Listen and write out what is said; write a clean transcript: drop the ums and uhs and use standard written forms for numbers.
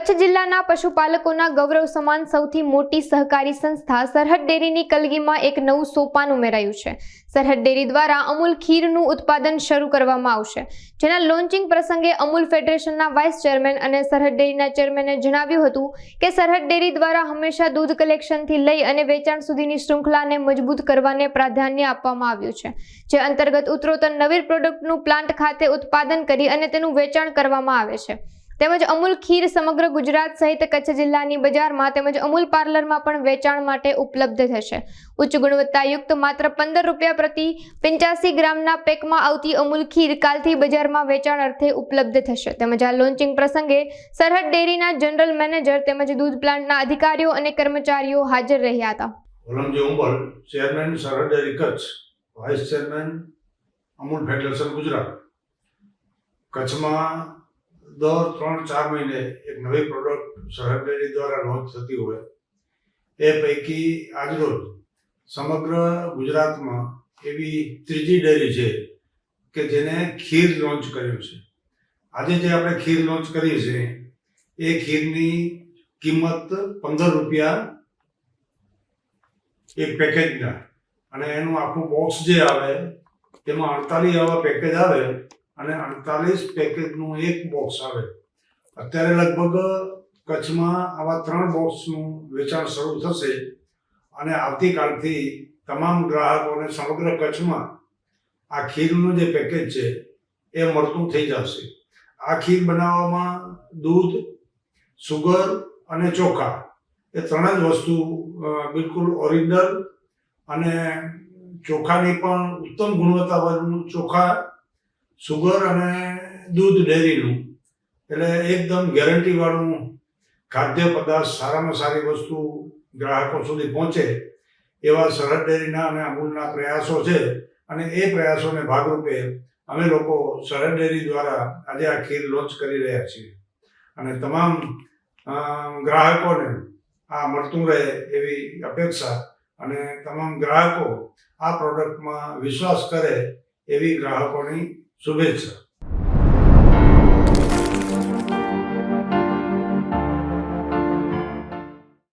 કચ્છ જિલ્લાના પશુપાલકોના ગૌરવ સમાન સૌથી મોટી સહકારી સંસ્થા સરહદ ડેરીની કલગીમાં એક નવું સોપાન ઉમેરાયું છે। સરહદ ડેરી દ્વારા અમૂલ ખીરનું ઉત્પાદન શરૂ કરવામાં આવશે, જેના લોન્ચિંગ પ્રસંગે અમૂલ ફેડરેશનના વાઇસ ચેરમેન અને સરહદ ડેરીના ચેરમેને જણાવ્યું હતું કે સરહદ ડેરી દ્વારા હંમેશા દૂધ કલેક્શનથી લઈ અને વેચાણ સુધીની શૃંખલાને મજબૂત કરવાને પ્રાધાન્ય આપવામાં આવ્યું છે, જે અંતર્ગત ઉત્તરોત્તર નવીન પ્રોડક્ટનું પ્લાન્ટ ખાતે ઉત્પાદન કરી અને તેનું વેચાણ કરવામાં આવે છે। તેમજ અમૂલ ખીર સમગ્ર ગુજરાત સહિત કચ્છ જિલ્લાની બજારમાં તેમજ અમૂલ પાર્લરમાં પણ વેચાણ માટે ઉપલબ્ધ થશે। ઉચ્ચ ગુણવત્તાયુક્ત માત્ર 15 રૂપિયા પ્રતિ 85 ગ્રામના પેકમાં આવતી અમૂલ ખીર કાલથી બજારમાં વેચાણ અર્થે ઉપલબ્ધ થશે। તેમજ આ લોન્ચિંગ પ્રસંગે સરહદ ડેરીના જનરલ મેનેજર તેમજ દૂધ પ્લાન્ટના અધિકારીઓ અને કર્મચારીઓ હાજર રહ્યા હતા। Valamji Umbal, chairman Sarhad dairy Kutch, vice chairman Amul federation Gujarat. કચ્છમાં દર 3-4 મહિને એક નવી પ્રોડક્ટ સરહદ ડેરી દ્વારા લોન્ચ થતી હોય એ પૈકી આજરોજ સમગ્ર ગુજરાતમાં એવી ત્રીજી ડેરી છે કે જેને ખીર લોન્ચ કર્યું છે। આજે જે આપણે ખીર લોન્ચ કરી છે એ ખીરની કિંમત 15 રૂપિયા એક પેકેજના, અને એનું આખું બોક્સ જે આવે તેમાં 48 આવા પેકેજ આવે અને 48 પેકેજનું એક બોક્સ આવે। અત્યારે લગભગ કચ્છમાં આવા 3 બોક્સનું વેચાણ શરૂ થશે અને આવતીકાલથી તમામ ગ્રાહકોને સમગ્ર કચ્છમાં આ ખીરનું જે પેકેજ છે એ મળતું થઈ જશે। આ ખીર બનાવવામાં દૂધ, સુગર અને ચોખા એ 3 જ વસ્તુ બિલકુલ ઓરિજિનલ, અને ચોખાની પણ ઉત્તમ ગુણવત્તાવાળું ચોખા, સુગર અને દૂધ ડેરીનું, એટલે એકદમ ગેરંટીવાળું ખાદ્ય પદાર્થ, સારામાં સારી વસ્તુ ગ્રાહકો સુધી પહોંચે એવા સરહદ ડેરીના અને અમૂલના પ્રયાસો છે। અને એ પ્રયાસોને ભાગરૂપે અમે લોકો સરહદ ડેરી દ્વારા આજે આ ખીર લોન્ચ કરી રહ્યા છીએ અને તમામ ગ્રાહકોને આ મળતું રહે એવી અપેક્ષા અને તમામ ગ્રાહકો આ પ્રોડક્ટમાં વિશ્વાસ કરે એવી ગ્રાહકોની શુભેચ્છા।